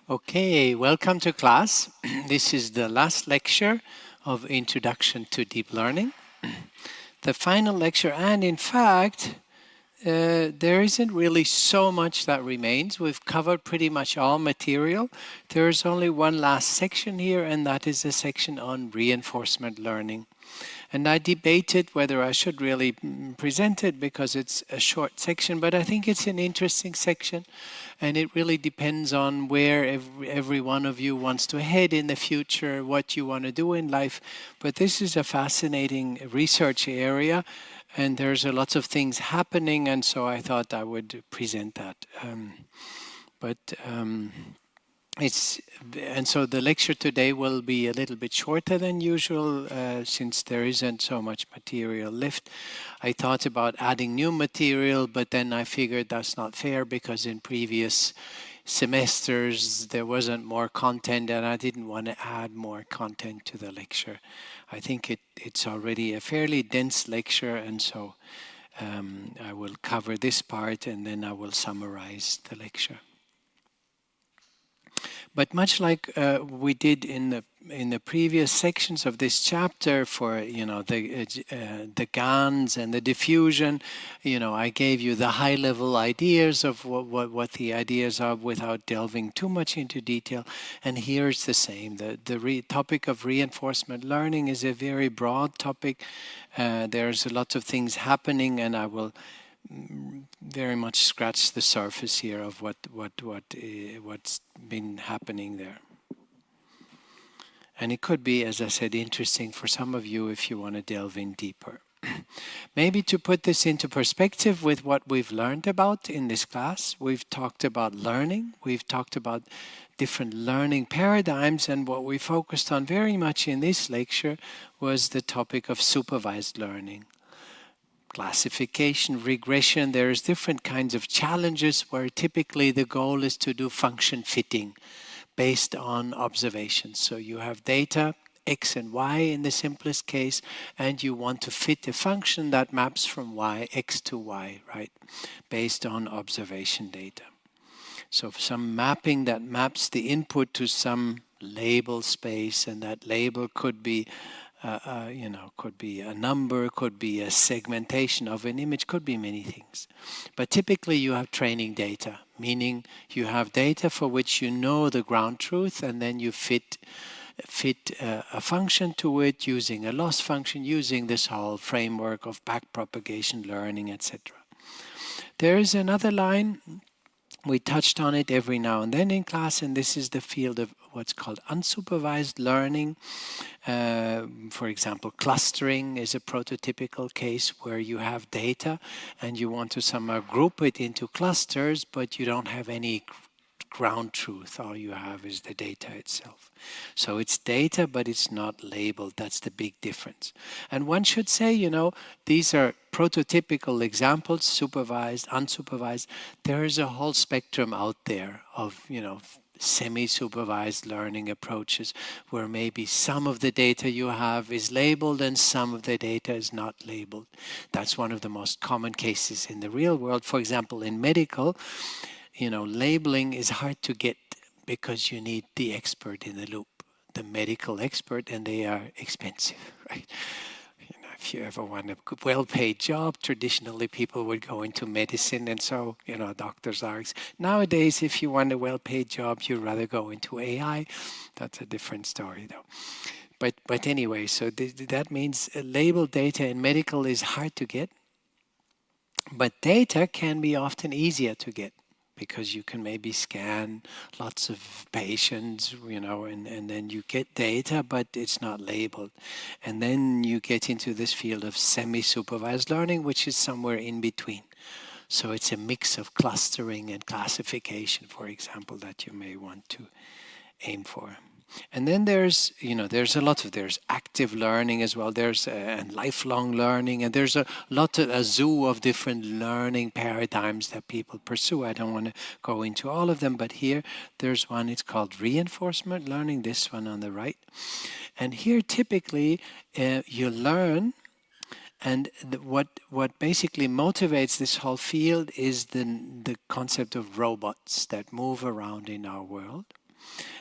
Okay, welcome to class. This is the last lecture of Introduction to Deep Learning. The final lecture, and in fact, there isn't really so much that remains. We've covered pretty much all material. There's only one last section here, and that is a section on reinforcement learning. And I debated whether I should really present it because it's a short section, but I think it's an interesting section, and it really depends on where every one of you wants to head in the future, what you want to do in life. But this is a fascinating research area, and there's a lot of things happening, and so I thought I would present that. So the lecture today will be a little bit shorter than usual since there isn't so much material left. I thought about adding new material, but then I figured that's not fair because in previous semesters there wasn't more content and I didn't want to add more content to the lecture. I think it's already a fairly dense lecture, and so I will cover this part and then I will summarize the lecture. But much like we did in the previous sections of this chapter for the GANs and the diffusion, I gave you the high-level ideas of what the ideas are without delving too much into detail. And here's the same. The topic of reinforcement learning is a very broad topic. There's a lot of things happening, and I will very much scratch the surface here of what's been happening there. And it could be, as I said, interesting for some of you if you want to delve in deeper. Maybe to put this into perspective with what we've learned about in this class, we've talked about learning, we've talked about different learning paradigms, and what we focused on very much in this lecture was the topic of supervised learning. Classification, regression, there's different kinds of challenges where typically the goal is to do function fitting based on observations. So you have data, X and Y in the simplest case, and you want to fit a function that maps from X to Y, right? Based on observation data. So some mapping that maps the input to some label space, and that label could be could be a number, could be a segmentation of an image, could be many things. But typically you have training data, meaning you have data for which you know the ground truth, and then you fit a function to it using a loss function, using this whole framework of backpropagation learning, etc. There is another line. We touched on it every now and then in class, and this is the field of what's called unsupervised learning. For example, clustering is a prototypical case where you have data and you want to somehow group it into clusters, but you don't have any ground truth. All you have is the data itself. So it's data, but it's not labeled. That's the big difference. And one should say, these are prototypical examples, supervised, unsupervised. There is a whole spectrum out there of, semi-supervised learning approaches where maybe some of the data you have is labeled and some of the data is not labeled. That's one of the most common cases in the real world. For example, in medical, labeling is hard to get because you need the expert in the loop, the medical expert, and they are expensive, right? If you ever want a well-paid job, traditionally people would go into medicine, and so, doctors are. Nowadays, if you want a well-paid job, you'd rather go into AI. That's a different story, though. But anyway, so that means labeled data in medical is hard to get, but data can be often easier to get, because you can maybe scan lots of patients, and then you get data, but it's not labeled. And then you get into this field of semi-supervised learning, which is somewhere in between. So it's a mix of clustering and classification, for example, that you may want to aim for. And then there's active learning as well. There's lifelong learning, and there's a zoo of different learning paradigms that people pursue. I don't want to go into all of them, but here there's one. It's called reinforcement learning. This one on the right, and here typically you learn. And what basically motivates this whole field is the concept of robots that move around in our world.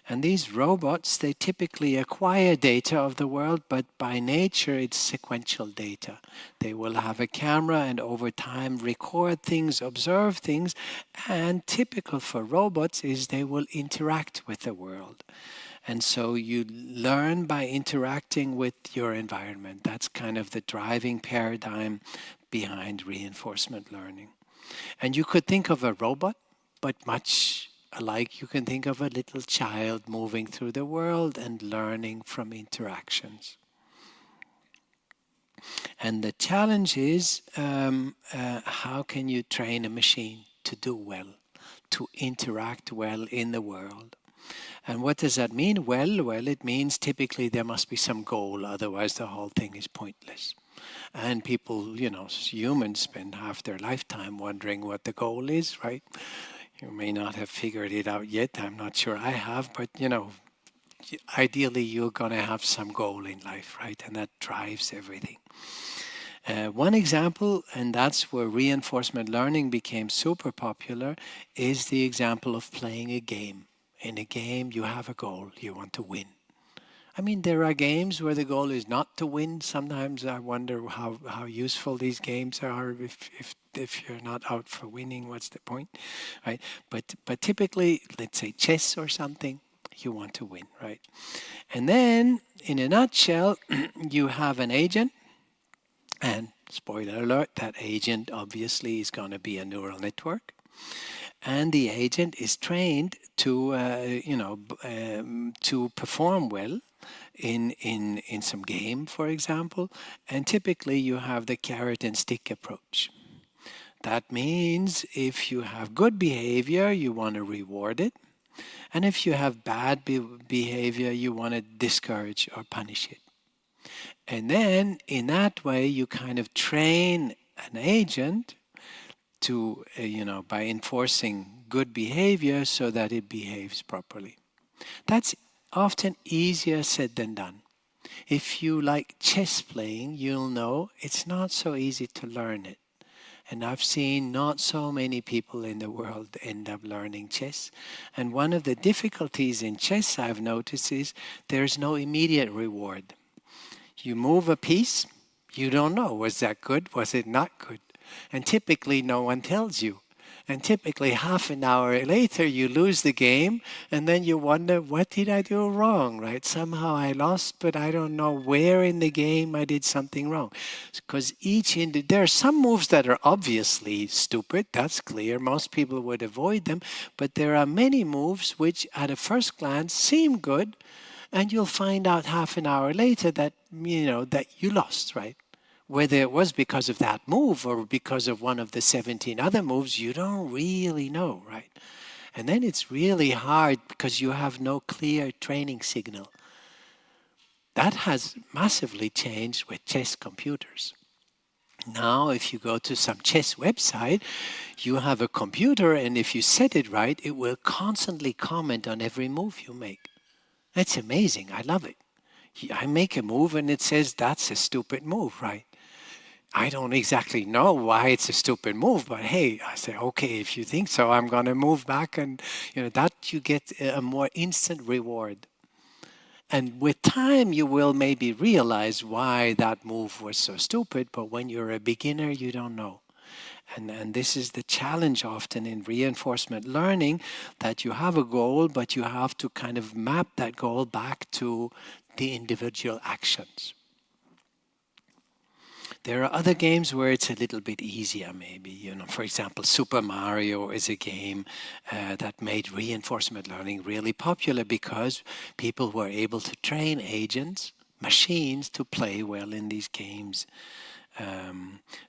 And these robots, they typically acquire data of the world, but by nature it's sequential data. They will have a camera and over time record things, observe things, and typical for robots is they will interact with the world. And so you learn by interacting with your environment. That's kind of the driving paradigm behind reinforcement learning. And you could think of a robot, but much alike you can think of a little child moving through the world and learning from interactions. And the challenge is, how can you train a machine to do well, to interact well in the world? And what does that mean? Well, it means typically there must be some goal, otherwise the whole thing is pointless. And people, humans spend half their lifetime wondering what the goal is, right? You may not have figured it out yet. I'm not sure I have, but ideally you're going to have some goal in life, right? And that drives everything. One example, and that's where reinforcement learning became super popular, is the example of playing a game. In a game, you have a goal. You want to win. I mean, there are games where the goal is not to win. Sometimes I wonder how useful these games are. If you're not out for winning, what's the point, right? But typically, let's say chess or something, you want to win, right? And then, in a nutshell, you have an agent, and spoiler alert, that agent obviously is going to be a neural network. And the agent is trained to, to perform well in some game, for example. And typically you have the carrot and stick approach. That means if you have good behavior, you want to reward it. And if you have bad behavior, you want to discourage or punish it. And then in that way, you kind of train an agent to, by enforcing good behavior so that it behaves properly. That's often easier said than done. If you like chess playing, you'll know it's not so easy to learn it. And I've seen not so many people in the world end up learning chess. And one of the difficulties in chess I've noticed is there's no immediate reward. You move a piece, you don't know, was that good, was it not good? And typically no one tells you. And typically half an hour later you lose the game and then you wonder, what did I do wrong, right? Somehow I lost, but I don't know where in the game I did something wrong. Because there are some moves that are obviously stupid, that's clear. Most people would avoid them. But there are many moves which at a first glance seem good, and you'll find out half an hour later that, that you lost, right? Whether it was because of that move or because of one of the 17 other moves, you don't really know, right? And then it's really hard because you have no clear training signal. That has massively changed with chess computers. Now, if you go to some chess website, you have a computer, and if you set it right, it will constantly comment on every move you make. That's amazing. I love it. I make a move and it says that's a stupid move, right? I don't exactly know why it's a stupid move, but hey, I say, okay, if you think so, I'm going to move back, and that you get a more instant reward. And with time, you will maybe realize why that move was so stupid, but when you're a beginner, you don't know. And this is the challenge often in reinforcement learning, that you have a goal, but you have to kind of map that goal back to the individual actions. There are other games where it's a little bit easier, maybe. For example, Super Mario is a game that made reinforcement learning really popular because people were able to train agents, machines, to play well in these games.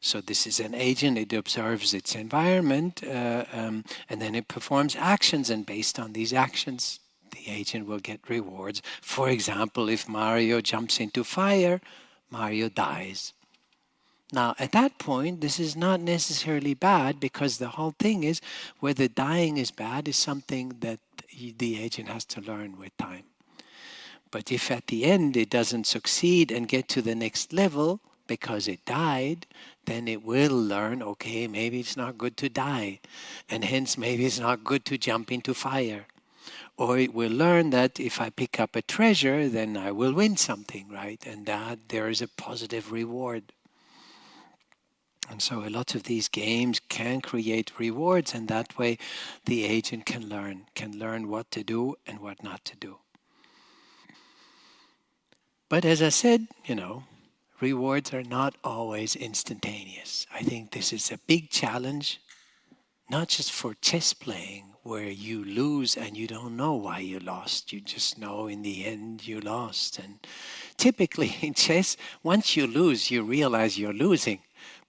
So this is an agent, it observes its environment, and then it performs actions, and based on these actions, the agent will get rewards. For example, if Mario jumps into fire, Mario dies. Now, at that point, this is not necessarily bad, because the whole thing is whether dying is bad is something that the agent has to learn with time. But if at the end it doesn't succeed and get to the next level because it died, then it will learn, okay, maybe it's not good to die, and hence maybe it's not good to jump into fire. Or it will learn that if I pick up a treasure, then I will win something, right? And that there is a positive reward. And so a lot of these games can create rewards, and that way the agent can learn what to do and what not to do. But as I said, rewards are not always instantaneous. I think this is a big challenge, not just for chess playing, where you lose and you don't know why you lost. You just know in the end you lost. And typically in chess, once you lose, you realize you're losing.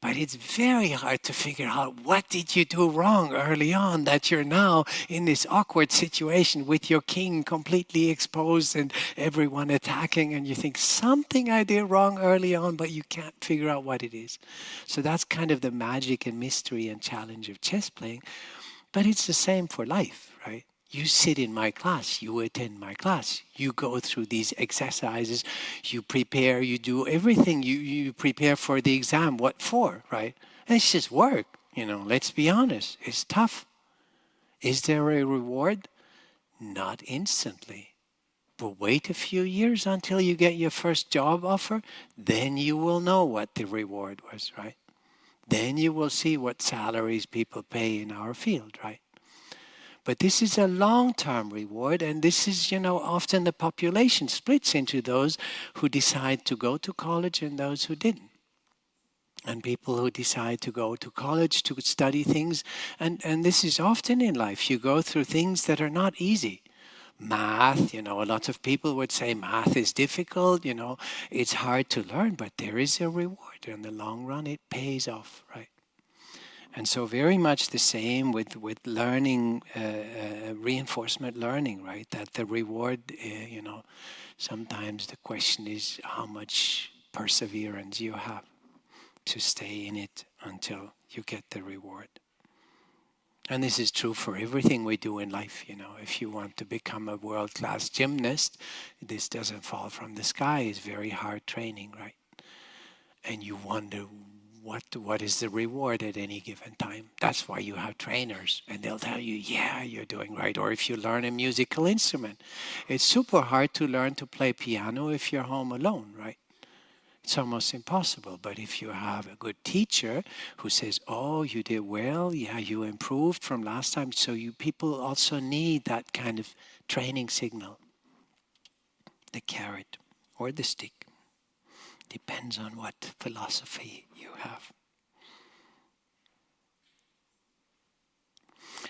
But it's very hard to figure out what did you do wrong early on that you're now in this awkward situation with your king completely exposed and everyone attacking, and you think something I did wrong early on, but you can't figure out what it is. So that's kind of the magic and mystery and challenge of chess playing. But it's the same for life, right? You sit in my class, you attend my class, you go through these exercises, you prepare, you do everything, you prepare for the exam. What for, right? And it's just work, let's be honest. It's tough. Is there a reward? Not instantly. But wait a few years until you get your first job offer, then you will know what the reward was, right? Then you will see what salaries people pay in our field, right? But this is a long-term reward, and this is, often the population splits into those who decide to go to college and those who didn't. And people who decide to go to college to study things, and this is often in life, you go through things that are not easy. Math, a lot of people would say math is difficult, it's hard to learn, but there is a reward. In the long run, it pays off, right? And so very much the same with learning, reinforcement learning, right? That the reward, sometimes the question is how much perseverance you have to stay in it until you get the reward. And this is true for everything we do in life. If you want to become a world-class gymnast, this doesn't fall from the sky. It's very hard training, right? And you wonder, what is the reward at any given time? That's why you have trainers, and they'll tell you, yeah, you're doing right. Or if you learn a musical instrument, it's super hard to learn to play piano if you're home alone, right? It's almost impossible. But if you have a good teacher who says, oh, you did well, yeah, you improved from last time, so people also need that kind of training signal. The carrot or the stick. Depends on what philosophy you have.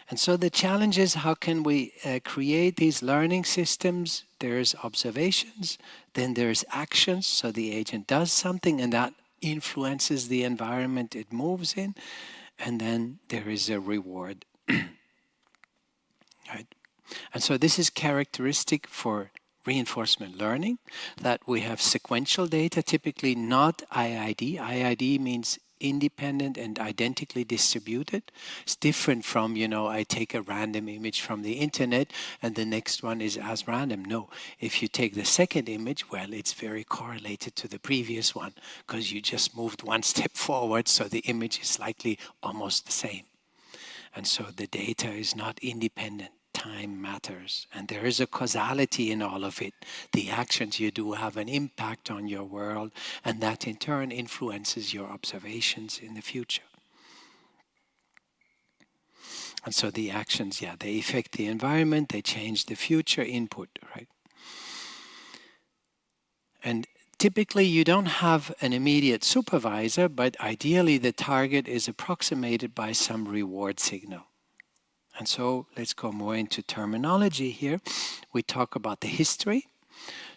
And so the challenge is, how can we create these learning systems? There's observations, then there's actions, so the agent does something and that influences the environment it moves in, and then there is a reward. Right? And so this is characteristic for reinforcement learning, that we have sequential data, typically not IID. IID means independent and identically distributed. It's different from, I take a random image from the internet and the next one is as random. No, if you take the second image, well, it's very correlated to the previous one because you just moved one step forward, so the image is likely almost the same. And so the data is not independent. Time matters, and there is a causality in all of it. The actions you do have an impact on your world, and that in turn influences your observations in the future. And so the actions, they affect the environment, they change the future input, right? And typically you don't have an immediate supervisor, but ideally the target is approximated by some reward signal. And so let's go more into terminology here. We talk about the history.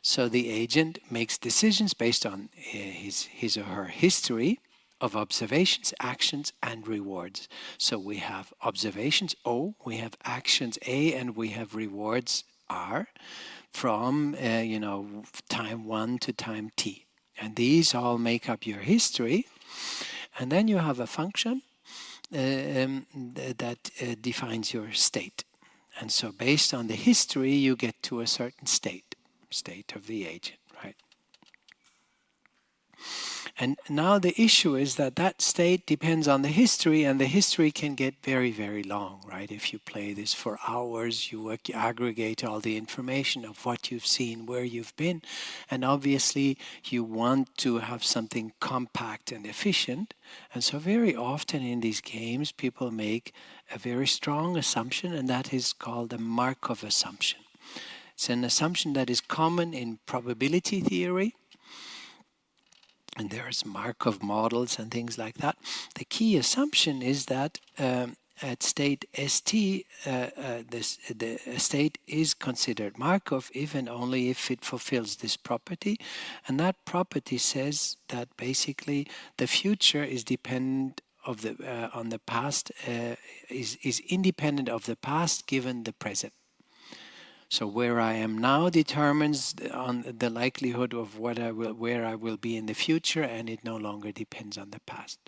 So the agent makes decisions based on his or her history of observations, actions, and rewards. So we have observations O, we have actions A, and we have rewards R from time 1 to time t. And these all make up your history. And then you have a function that defines your state. And so based on the history, you get to a certain state of the agent, right? And now the issue is that that state depends on the history, and the history can get very, very long, right? If you play this for hours, you aggregate all the information of what you've seen, where you've been, and obviously you want to have something compact and efficient. And so very often in these games, people make a very strong assumption, and that is called a Markov assumption. It's an assumption that is common in probability theory, and there's Markov models and things like that. The key assumption is that at state ST, the state is considered Markov if and only if it fulfills this property. And that property says that basically the future is dependent of the on the past, is independent of the past given the present. So where I am now determines on the likelihood of where I will be in the future, and it no longer depends on the past.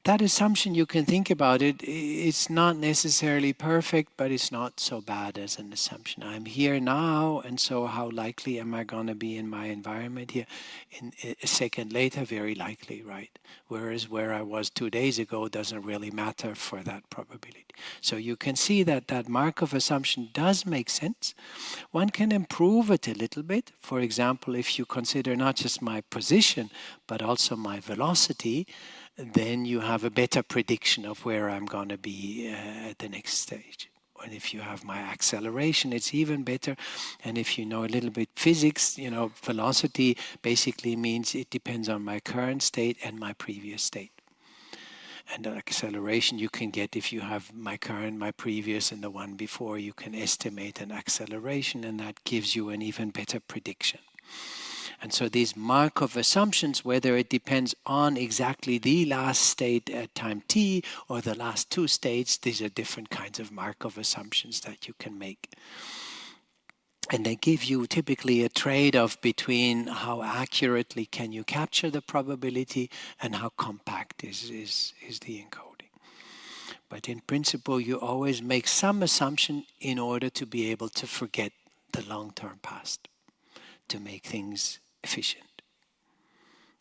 That assumption, you can think about it, it's not necessarily perfect, but it's not so bad as an assumption. I'm here now, and so how likely am I going to be in my environment here in a second later? Very likely, right? Whereas where I was 2 days ago doesn't really matter for that probability. So you can see that that Markov assumption does make sense. One can improve it a little bit. For example, if you consider not just my position, but also my velocity, then you have a better prediction of where I'm going to be at the next stage. And if you have my acceleration, it's even better. And if you know a little bit physics, you know, velocity basically means it depends on my current state and my previous state. And the acceleration you can get if you have my current, my previous, and the one before, you can estimate an acceleration, and that gives you an even better prediction. And so these Markov assumptions, whether it depends on exactly the last state at time t or the last two states, these are different kinds of Markov assumptions that you can make. And they give you typically a trade-off between how accurately can you capture the probability and how compact is the encoding. But in principle, you always make some assumption in order to be able to forget the long-term past, to make things efficient.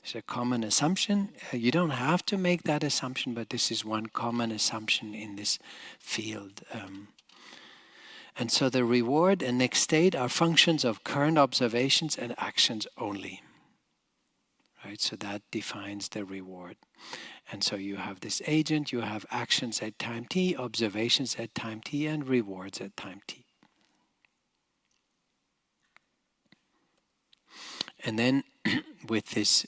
It's a common assumption. You don't have to make that assumption, but this is one common assumption in this field. And so the reward and next state are functions of current observations and actions only. Right? So that defines the reward. And so you have this agent, you have actions at time t, observations at time t, and rewards at time t. And then with this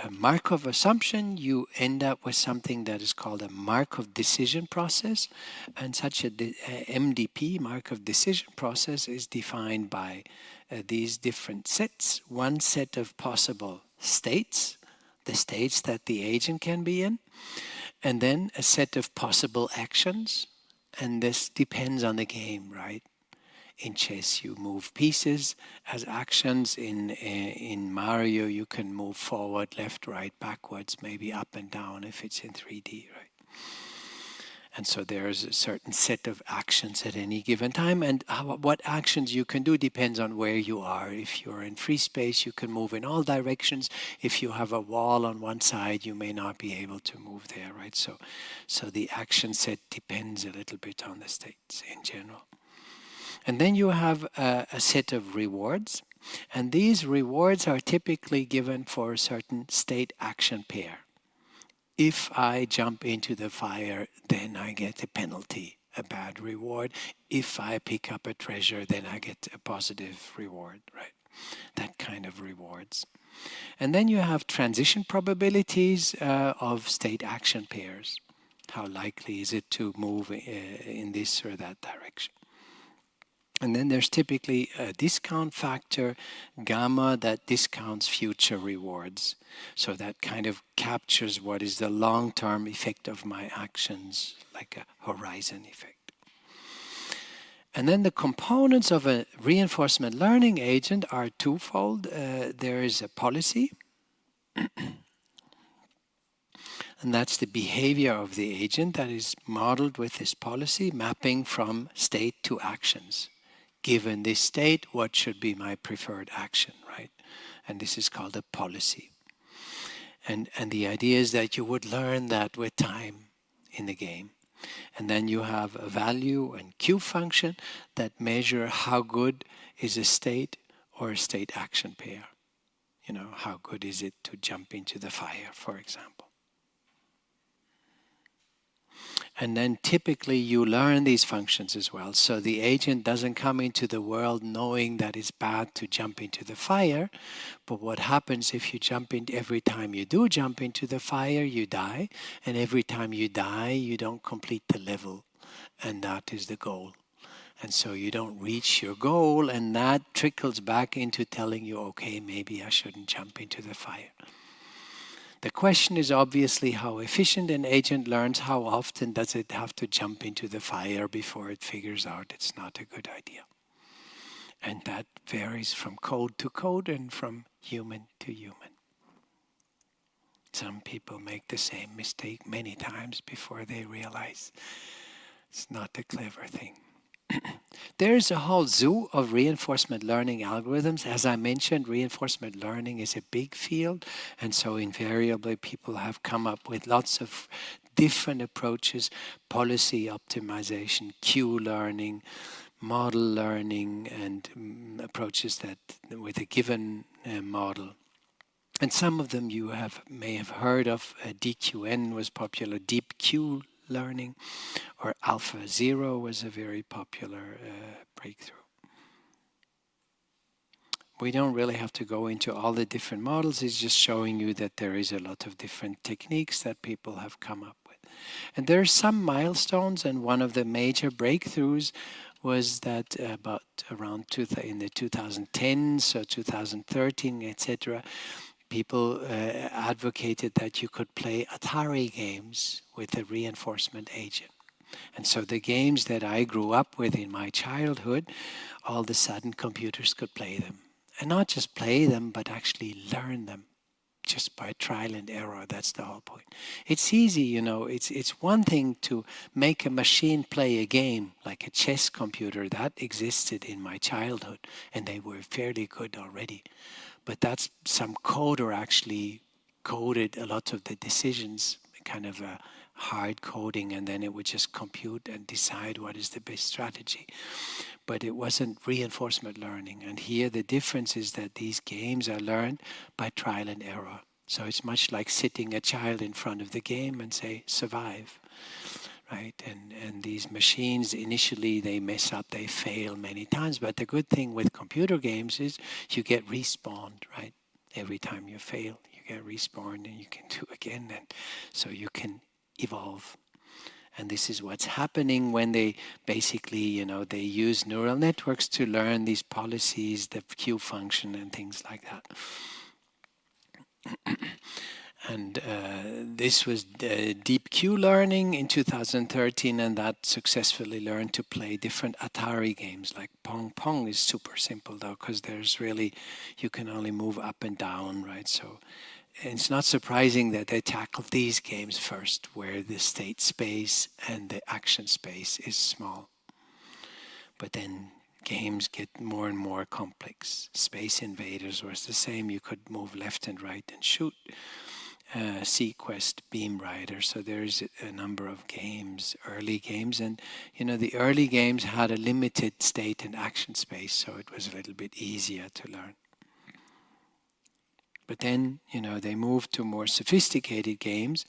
Markov assumption, you end up with something that is called a Markov decision process. And such a MDP, Markov decision process, is defined by these different sets. One set of possible states, the states that the agent can be in, and then a set of possible actions. And this depends on the game, right? In chess, you move pieces as actions. In Mario, you can move forward, left, right, backwards, maybe up and down if it's in 3D, right? And so there's a certain set of actions at any given time, and what actions you can do depends on where you are. If you're in free space, you can move in all directions. If you have a wall on one side, you may not be able to move there, right? So the action set depends a little bit on the states in general. And then you have a set of rewards, and these rewards are typically given for a certain state-action pair. If I jump into the fire, then I get a penalty, a bad reward. If I pick up a treasure, then I get a positive reward, right? That kind of rewards. And then you have transition probabilities of state-action pairs. How likely is it to move in this or that direction? And then there's typically a discount factor, gamma, that discounts future rewards. So that kind of captures what is the long-term effect of my actions, like a horizon effect. And then the components of a reinforcement learning agent are twofold. There is a policy, and that's the behavior of the agent that is modeled with this policy, mapping from state to actions. Given this state, what should be my preferred action, right? And this is called a policy. And the idea is that you would learn that with time in the game. And then you have a value and Q function that measure how good is a state or a state action pair. You know, how good is it to jump into the fire, for example. And then typically you learn these functions as well. So the agent doesn't come into the world knowing that it's bad to jump into the fire. But what happens if you jump in, every time you do jump into the fire, you die. And every time you die, you don't complete the level. And that is the goal. And so you don't reach your goal, and that trickles back into telling you, okay, maybe I shouldn't jump into the fire. The question is obviously how efficient an agent learns. How often does it have to jump into the fire before it figures out it's not a good idea? And that varies from code to code and from human to human. Some people make the same mistake many times before they realize it's not a clever thing. There's a whole zoo of reinforcement learning algorithms. As I mentioned, reinforcement learning is a big field, and so invariably people have come up with lots of different approaches: policy optimization, Q learning, model learning, and approaches that with a given model. And some of them you may have heard of. DQN was popular, deep Q learning, or AlphaZero was a very popular breakthrough. We don't really have to go into all the different models. It's just showing you that there is a lot of different techniques that people have come up with. And there are some milestones, and one of the major breakthroughs was that about around in the 2010s, so 2013, etc., people advocated that you could play Atari games with a reinforcement agent. And so the games that I grew up with in my childhood, all of a sudden computers could play them. And not just play them, but actually learn them just by trial and error. That's the whole point. It's easy, you know. It's one thing to make a machine play a game like a chess computer. That existed in my childhood, and they were fairly good already. But that's some coder actually coded a lot of the decisions, kind of a hard coding, and then it would just compute and decide what is the best strategy. But it wasn't reinforcement learning. And here the difference is that these games are learned by trial and error. So it's much like sitting a child in front of the game and say, survive. Right? And these machines, initially they mess up, they fail many times. But the good thing with computer games is you get respawned, right? Every time you fail, you get respawned and you can do again. And so you can evolve. And this is what's happening when they basically, you know, they use neural networks to learn these policies, the Q function and things like that. And this was deep Q learning in 2013, and that successfully learned to play different Atari games. Like Pong. Pong is super simple though, because there's really, you can only move up and down, right? So it's not surprising that they tackled these games first, where the state space and the action space is small. But then games get more and more complex. Space Invaders was the same. You could move left and right and shoot. Sequest, Beam Rider. So there's a number of games, early games, and you know the early games had a limited state and action space, so it was a little bit easier to learn. But then, you know, they moved to more sophisticated games,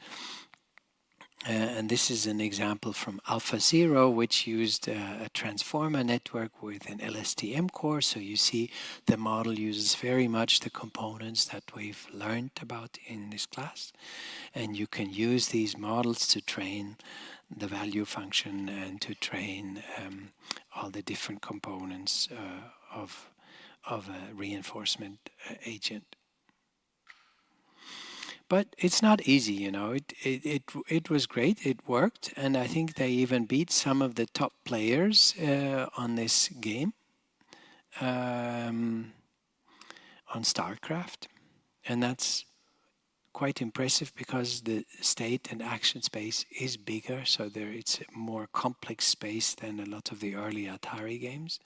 and this is an example from AlphaZero, which used a transformer network with an LSTM core. So you see the model uses very much the components that we've learned about in this class. And you can use these models to train the value function and to train all the different components of a reinforcement agent. But it's not easy, you know. It was great. It worked, and I think they even beat some of the top players on this game, on StarCraft, and that's quite impressive because the state and action space is bigger. So it's a more complex space than a lot of the early Atari games.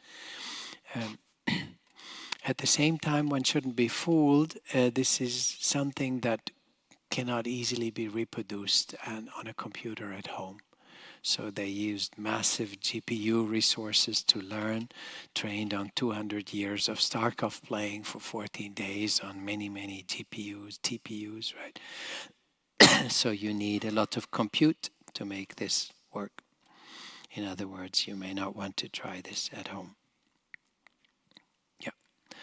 At the same time, one shouldn't be fooled. This is something that cannot easily be reproduced on a computer at home. So they used massive GPU resources to learn, trained on 200 years of Starkov playing for 14 days on many, many GPUs, TPUs, right? So you need a lot of compute to make this work. In other words, you may not want to try this at home. Yeah.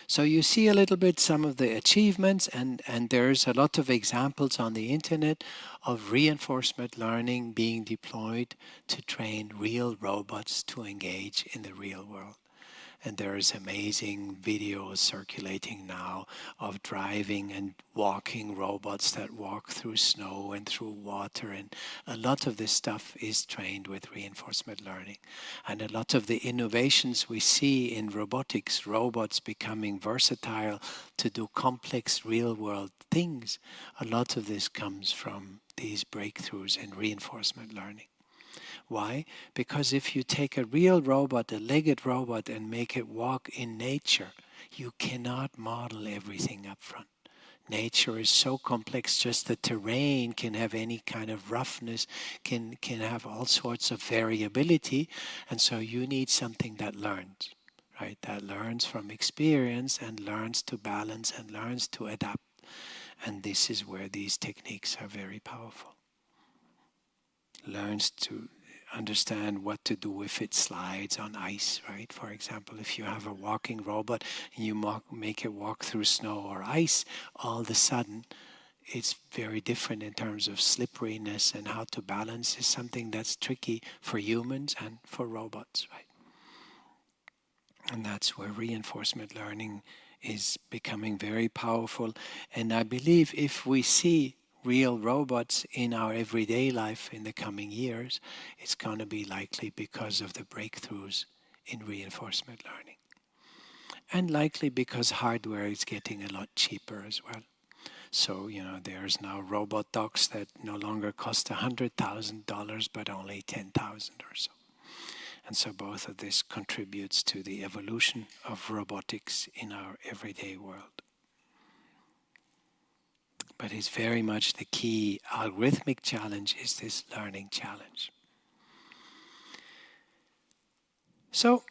So you see a little bit some of the achievements, and there's a lot of examples on the internet of reinforcement learning being deployed to train real robots to engage in the real world. And there's amazing videos circulating now of driving and walking robots that walk through snow and through water. And a lot of this stuff is trained with reinforcement learning. And a lot of the innovations we see in robotics, robots becoming versatile to do complex real-world things, a lot of this comes from these breakthroughs in reinforcement learning. Why? Because if you take a real robot, a legged robot, and make it walk in nature, you cannot model everything up front. Nature is so complex, just the terrain can have any kind of roughness, can have all sorts of variability, and so you need something that learns, right? That learns from experience and learns to balance and learns to adapt. And this is where these techniques are very powerful. Learns to understand what to do if it slides on ice, right? For example, if you have a walking robot and you make it walk through snow or ice, all of a sudden it's very different in terms of slipperiness, and how to balance is something that's tricky for humans and for robots, right? And that's where reinforcement learning is becoming very powerful. And I believe if we see real robots in our everyday life in the coming years, it's going to be likely because of the breakthroughs in reinforcement learning. And likely because hardware is getting a lot cheaper as well. So, there's now robot dogs that no longer cost $100,000, but only $10,000 or so. And so both of this contributes to the evolution of robotics in our everyday world. But it's very much the key algorithmic challenge is this learning challenge. So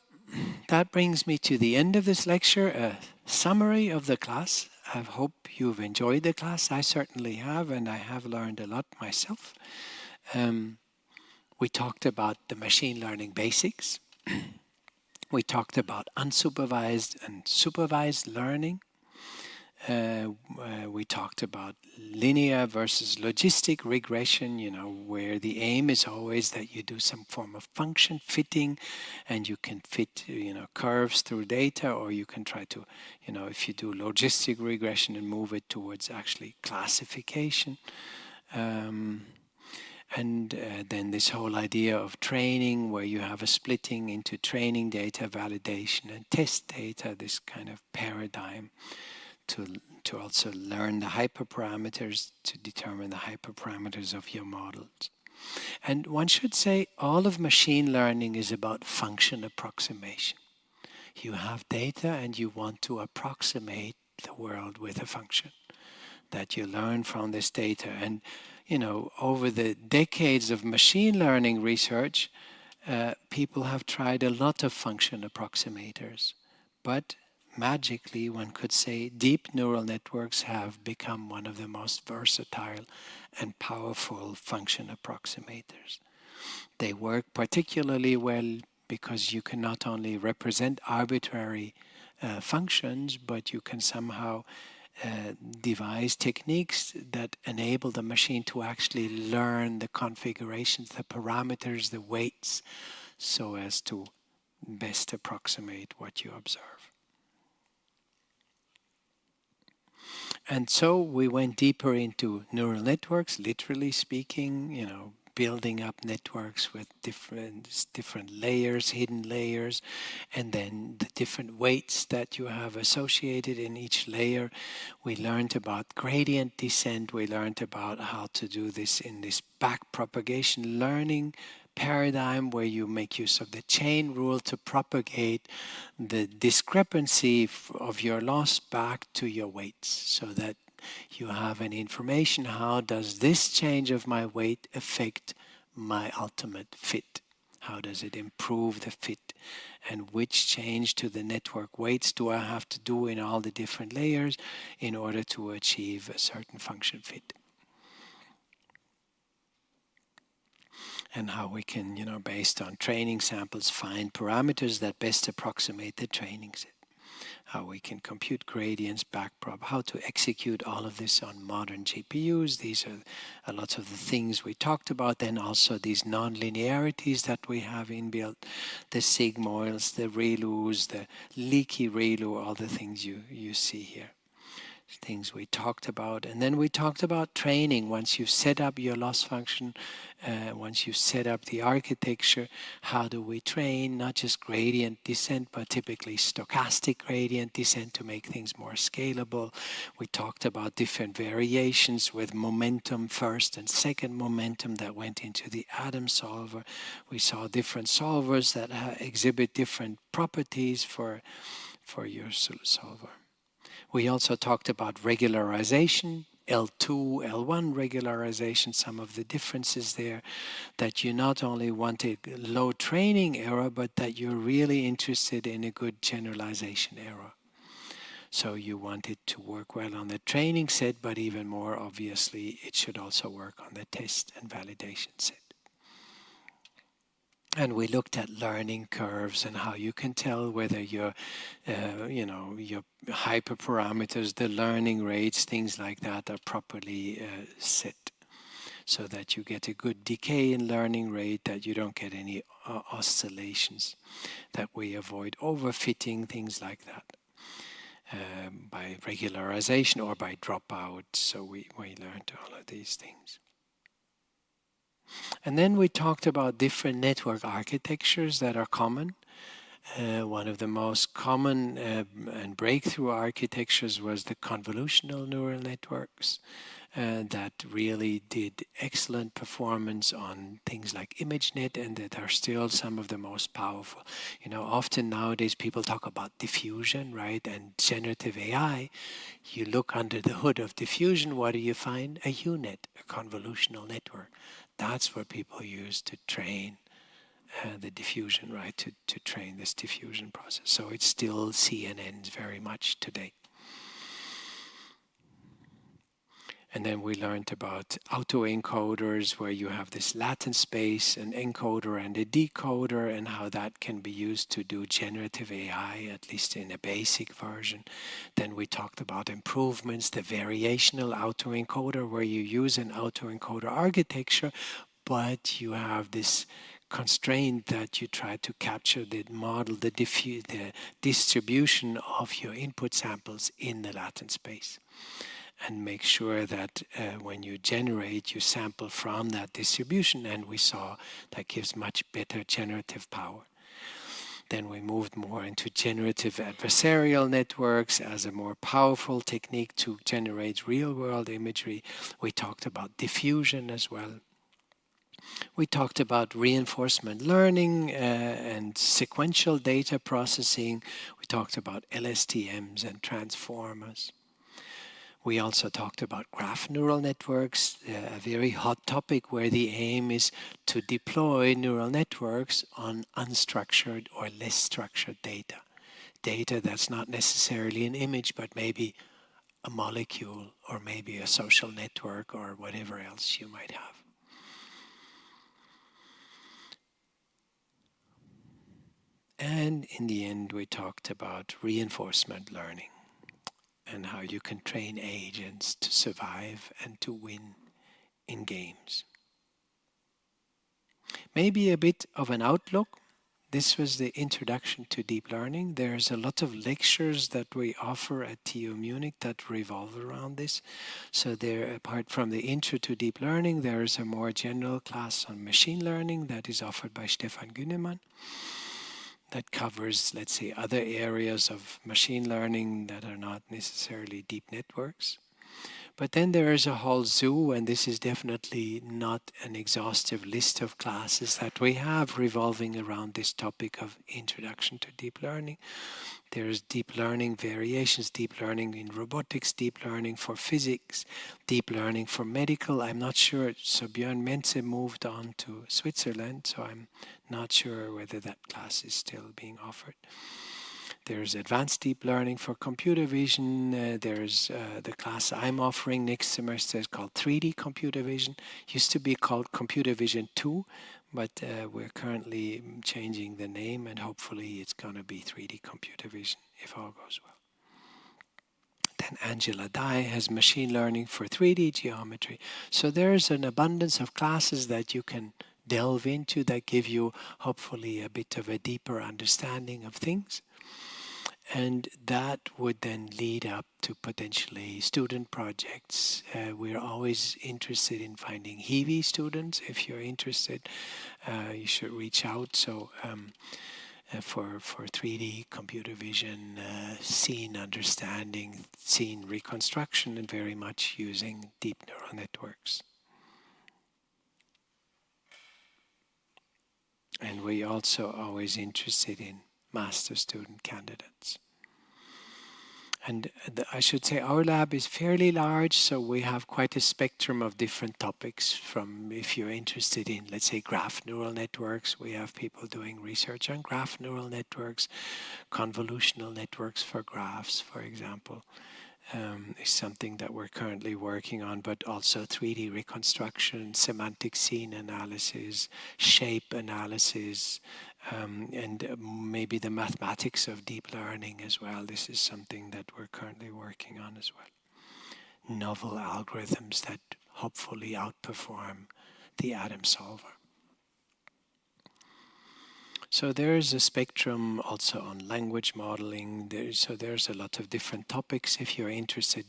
that brings me to the end of this lecture, a summary of the class. I hope you've enjoyed the class. I certainly have, and I have learned a lot myself. We talked about the machine learning basics. We talked about unsupervised and supervised learning. We talked about linear versus logistic regression, where the aim is always that you do some form of function fitting, and you can fit, curves through data, or you can try to, if you do logistic regression and move it towards actually classification. And then this whole idea of training, where you have a splitting into training data, validation, and test data, this kind of paradigm to also learn the hyperparameters, to determine the hyperparameters of your models. And one should say all of machine learning is about function approximation. You have data and you want to approximate the world with a function that you learn from this data. And over the decades of machine learning research, people have tried a lot of function approximators, but magically, one could say, deep neural networks have become one of the most versatile and powerful function approximators. They work particularly well because you can not only represent arbitrary functions, but you can somehow devise techniques that enable the machine to actually learn the configurations, the parameters, the weights, so as to best approximate what you observe. And so we went deeper into neural networks, literally speaking, building up networks with different layers, hidden layers, and then the different weights that you have associated in each layer. We learned about gradient descent. We learned about how to do this in this backpropagation learning paradigm, where you make use of the chain rule to propagate the discrepancy of your loss back to your weights, so that You have an information, how does this change of my weight affect my ultimate fit? How does it improve the fit? And which change to the network weights do I have to do in all the different layers in order to achieve a certain function fit? And how we can, based on training samples, find parameters that best approximate the training set. How we can compute gradients, backprop, how to execute all of this on modern GPUs. These are a lot of the things we talked about. Then also these non-linearities that we have inbuilt, the sigmoids, the ReLUs, the leaky ReLU, all the things you see here. Things we talked about. And then we talked about training. Once you've set up your loss function, once you've set up the architecture, how do we train not just gradient descent, but typically stochastic gradient descent to make things more scalable. We talked about different variations with momentum first and second momentum that went into the Adam solver. We saw different solvers that exhibit different properties for your solver. We also talked about regularization, L2, L1 regularization, some of the differences there, that you not only want a low training error, but that you're really interested in a good generalization error. So you want it to work well on the training set, but even more obviously, it should also work on the test and validation set. And we looked at learning curves and how you can tell whether your hyperparameters, the learning rates, things like that are properly set, so that you get a good decay in learning rate, that you don't get any oscillations, that we avoid overfitting, things like that, by regularization or by dropout. So we learned all of these things. And then we talked about different network architectures that are common. One of the most common and breakthrough architectures was the convolutional neural networks that really did excellent performance on things like ImageNet, and that are still some of the most powerful. Often nowadays people talk about diffusion, right, and generative AI. You look under the hood of diffusion, what do you find? A UNet, a convolutional network. That's what people use to train the diffusion, right, to train this diffusion process. So it's still CNNs very much today. And then we learned about autoencoders, where you have this latent space, an encoder and a decoder, and how that can be used to do generative AI, at least in a basic version. Then we talked about improvements, the variational autoencoder, where you use an autoencoder architecture, but you have this constraint that you try to capture the model, the distribution of your input samples in the latent space, and make sure that when you generate, you sample from that distribution, and we saw that gives much better generative power. Then we moved more into generative adversarial networks as a more powerful technique to generate real-world imagery. We talked about diffusion as well. We talked about reinforcement learning and sequential data processing. We talked about LSTMs and transformers. We also talked about graph neural networks, a very hot topic where the aim is to deploy neural networks on unstructured or less structured data. Data that's not necessarily an image, but maybe a molecule or maybe a social network or whatever else you might have. And in the end, we talked about reinforcement learning and how you can train agents to survive and to win in games. Maybe a bit of an outlook. This was the introduction to deep learning. There's a lot of lectures that we offer at TU Munich that revolve around this. So there, apart from the intro to deep learning, there is a more general class on machine learning that is offered by Stefan Günnemann, that covers, let's say, other areas of machine learning that are not necessarily deep networks. But then there is a whole zoo, and this is definitely not an exhaustive list of classes that we have revolving around this topic of introduction to deep learning. There's deep learning variations, deep learning in robotics, deep learning for physics, deep learning for medical. I'm not sure. So Björn Menze moved on to Switzerland, so I'm not sure whether that class is still being offered. There's advanced deep learning for computer vision. There's the class I'm offering next semester is called 3D computer vision. Used to be called computer vision 2, but we're currently changing the name, and hopefully it's going to be 3D computer vision if all goes well. Then Angela Dai has machine learning for 3D geometry. So there's an abundance of classes that you can delve into that give you hopefully a bit of a deeper understanding of things. And that would then lead up to potentially student projects. We're always interested in finding Hiwi students. If you're interested, you should reach out. So for 3D computer vision, scene understanding, scene reconstruction, and very much using deep neural networks. And we're also always interested in master student candidates. And I should say our lab is fairly large, so we have quite a spectrum of different topics. From if you're interested in, let's say, graph neural networks, we have people doing research on graph neural networks, convolutional networks for graphs, for example, is something that we're currently working on, but also 3D reconstruction, semantic scene analysis, shape analysis, and maybe the mathematics of deep learning as well. This is something that we're currently working on as well. Novel algorithms that hopefully outperform the atom solver. So there's a spectrum also on language modeling. So there's a lot of different topics. If you're interested,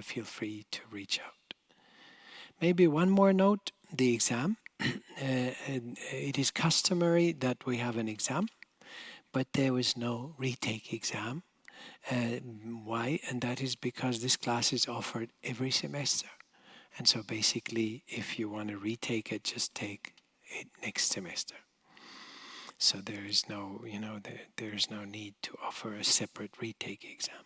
feel free to reach out. Maybe one more note, the exam. It is customary that we have an exam, but there was no retake exam. Why? And that is because this class is offered every semester. And so basically, if you want to retake it, just take it next semester. So there is no, there is no need to offer a separate retake exam.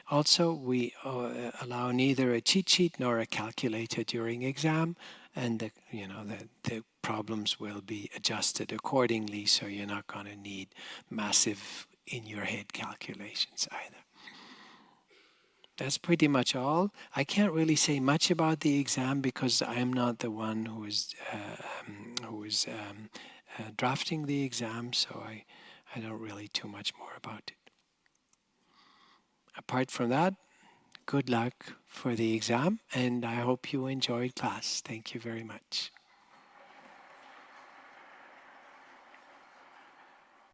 Also, we allow neither a cheat sheet nor a calculator during exam, and the problems will be adjusted accordingly. So you're not going to need massive in-your-head calculations either. That's pretty much all. I can't really say much about the exam because I'm not the one who is drafting the exam, so I don't really too much more about it. Apart from that, good luck for the exam, and I hope you enjoyed class. Thank you very much.